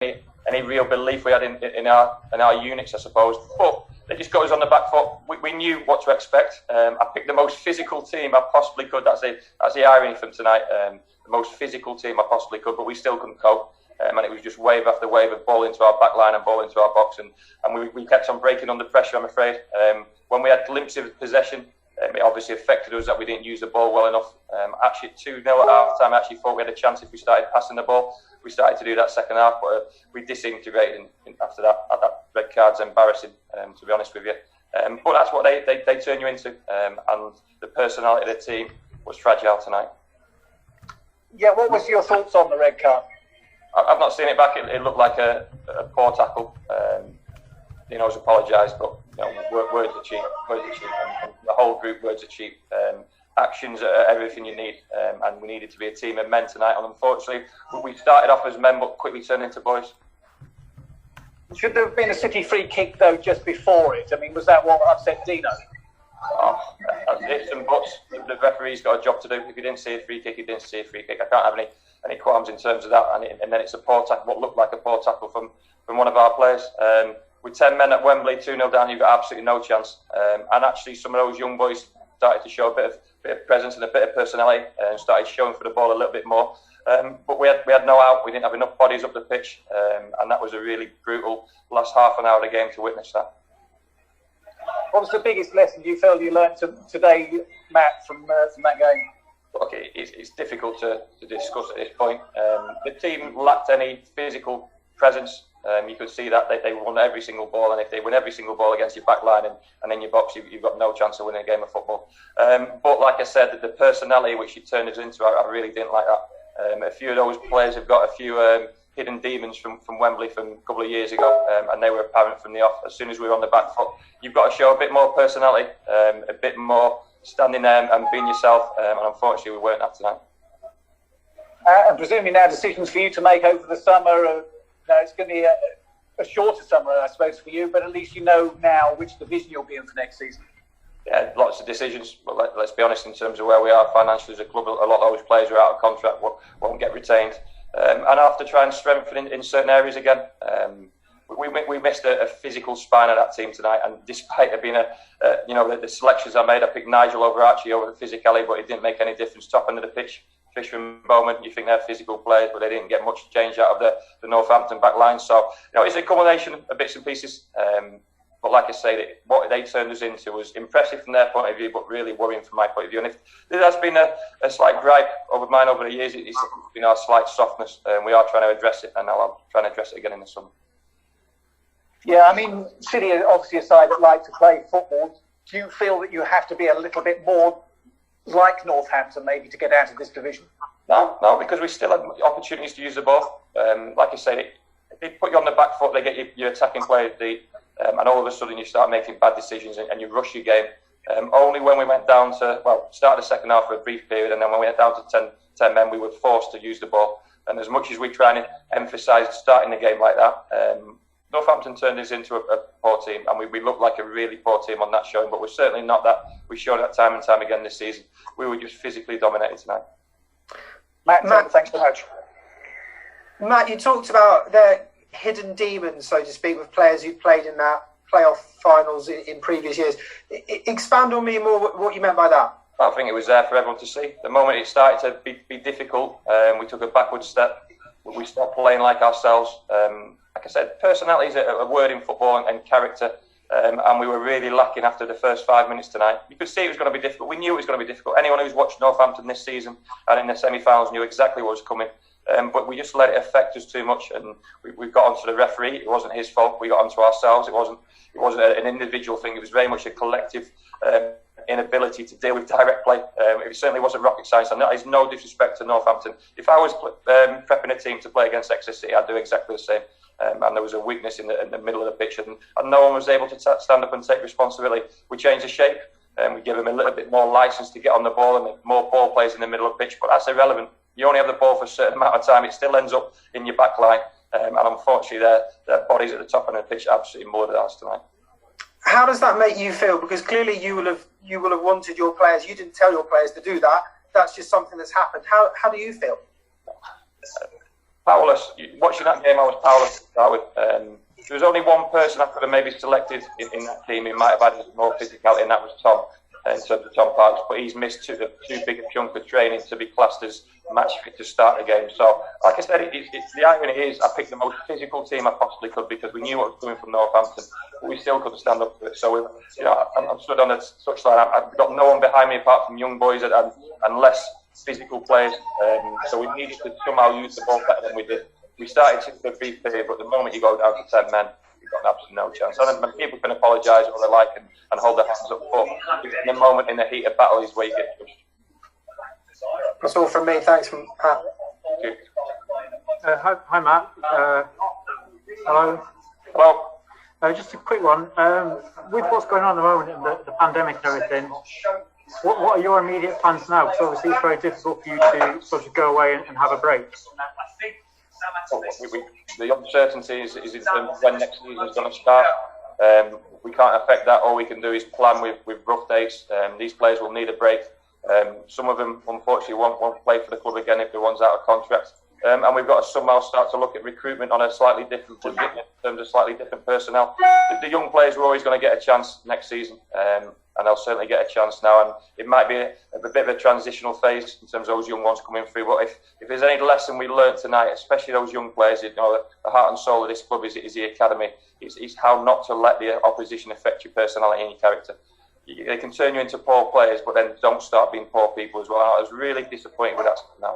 any real belief we had in our units, I suppose. But they just got us on the back foot. We knew what to expect. I picked the most physical team I possibly could. That's the irony from tonight. The most physical team I possibly could, but we still couldn't cope. And it was just wave after wave of ball into our back line and ball into our box. And we kept on breaking under pressure, I'm afraid. When we had glimpses of possession, it obviously affected us that we didn't use the ball well enough. Actually, 2-0 at half time, I actually thought we had a chance if we started passing the ball. We started to do that second half, but we disintegrated after that. That red card's embarrassing, to be honest with you. But that's what they turn you into. And the personality of the team was fragile tonight. Yeah, what was your thoughts on the red card? I've not seen it back. It looked like a poor tackle. Dino's apologised, but words are cheap. Words are cheap, and the whole group, words are cheap. Actions are everything you need, and we needed to be a team of men tonight. And unfortunately, we started off as men, but quickly turned into boys. Should there have been a City free kick though just before it? I mean, was that what upset Dino? Oh, ifs and buts. The referee's got a job to do. If he didn't see a free kick, he didn't see a free kick. I can't have any qualms in terms of that. And then it's a poor tackle, what looked like a poor tackle from one of our players. With 10 men at Wembley, 2-0 down, you've got absolutely no chance. And actually, some of those young boys started to show a bit of presence and a bit of personality, and started showing for the ball a little bit more. But we had no out. We didn't have enough bodies up the pitch, and that was a really brutal last half an hour of the game to witness that. What was the biggest lesson you feel you learned today, Matt, from that game? Look, it's difficult to discuss at this point. The team lacked any physical presence. You could see that they won every single ball, and if they win every single ball against your back line and in your box, you've got no chance of winning a game of football. But like I said, the personality which you turned us into, I really didn't like that. A few of those players have got a few hidden demons from Wembley from a couple of years ago, and they were apparent from the off. As soon as we were on the back foot, you've got to show a bit more personality, a bit more standing there and being yourself, and unfortunately we weren't that tonight. And presumably now decisions for you to make over the summer. It's going to be a shorter summer, I suppose, for you, but at least you know now which division you'll be in for next season. Yeah, lots of decisions, but let's be honest in terms of where we are financially as a club. A lot of those players are out of contract, won't get retained, and I have to try and strengthen in certain areas again. We missed a physical spine of that team tonight, and despite it being the selections I made, I picked Nigel over Archie over the physicality, but it didn't make any difference. Top end of the pitch, Fisher and Bowman, you think they're physical players, but they didn't get much change out of the Northampton back line. So, it's a combination of bits and pieces. But like I say, what they turned us into was impressive from their point of view, but really worrying from my point of view. And if there has been a slight gripe over the years, it's been our slight softness. We are trying to address it, and I'm trying to address it again in the summer. Yeah, I mean, City are obviously a side that like to play football. Do you feel that you have to be a little bit more like Northampton maybe to get out of this division? No, because we still have opportunities to use the ball. Like I said, they put you on the back foot, they get your attacking players deep, and all of a sudden you start making bad decisions and you rush your game. Only when we went down to, start the second half for a brief period, and then when we went down to 10 men, we were forced to use the ball. And as much as we try and emphasise starting the game like that, Northampton turned us into a poor team, and we looked like a really poor team on that showing, but we're certainly not that. We showed that time and time again this season. We were just physically dominated tonight. Matt, thanks so much. Matt, you talked about the hidden demons, so to speak, with players who played in that playoff finals in previous years. Expand on me more what you meant by that. I think it was there for everyone to see. The moment it started to be difficult, we took a backward step. We stopped playing like ourselves. Like I said, personality is a word in football and character, and we were really lacking after the first 5 minutes tonight. You could see it was going to be difficult. We knew it was going to be difficult. Anyone who's watched Northampton this season and in the semi-finals knew exactly what was coming, but we just let it affect us too much, and we got onto the referee. It wasn't his fault. We got onto ourselves. It wasn't an individual thing. It was very much a collective inability to deal with direct play. It certainly wasn't rocket science, and that is no disrespect to Northampton. If I was prepping a team to play against Exeter, I'd do exactly the same. And there was a weakness in the middle of the pitch, and no one was able to stand up and take responsibility. We changed the shape, and we gave them a little bit more license to get on the ball and make more ball plays in the middle of the pitch, but that's irrelevant. You only have the ball for a certain amount of time. It still ends up in your back line, and unfortunately their bodies at the top end of the pitch absolutely murdered us tonight. How does that make you feel? Because clearly you will have wanted your players. You didn't tell your players to do that. That's just something that's happened. How do you feel? powerless. Watching that game, I was powerless to start with. There was only one person I could have maybe selected in that team who might have had more physicality, and that was Tom, in terms of Tom Parks. But he's missed too big a chunk of training to be classed as match fit to start the game. So, like I said, the irony is I picked the most physical team I possibly could because we knew what was coming from Northampton, but we still couldn't stand up to it. So, I'm stood on the touchline. I've got no one behind me apart from young boys and less physical players. So we needed to somehow use the ball better than we did. We started to be fair, but the moment you go down to 10 men, you've got absolutely no chance. And people can apologise all they like and hold their hands up, but in the moment, in the heat of battle, is where you get pushed. That's all from me. Thanks, Pat. Hi, Matt. Hello. Hello. Just a quick one. With what's going on at the moment, and the pandemic and everything, what are your immediate plans now? Because obviously it's very difficult for you to sort of go away and have a break. The uncertainty is in terms of when next season is going to start. We can't affect that. All we can do is plan with rough dates. These players will need a break. Some of them, unfortunately, won't play for the club again if the one's out of contract. And we've got to somehow start to look at recruitment on a slightly different budget in terms of slightly different personnel. The young players are always going to get a chance next season, and they'll certainly get a chance now. And it might be a bit of a transitional phase in terms of those young ones coming through. But if there's any lesson we learned tonight, especially those young players, the heart and soul of this club is the academy. It's how not to let the opposition affect your personality and your character. They can turn you into poor players, but then don't start being poor people as well. I was really disappointed with that now.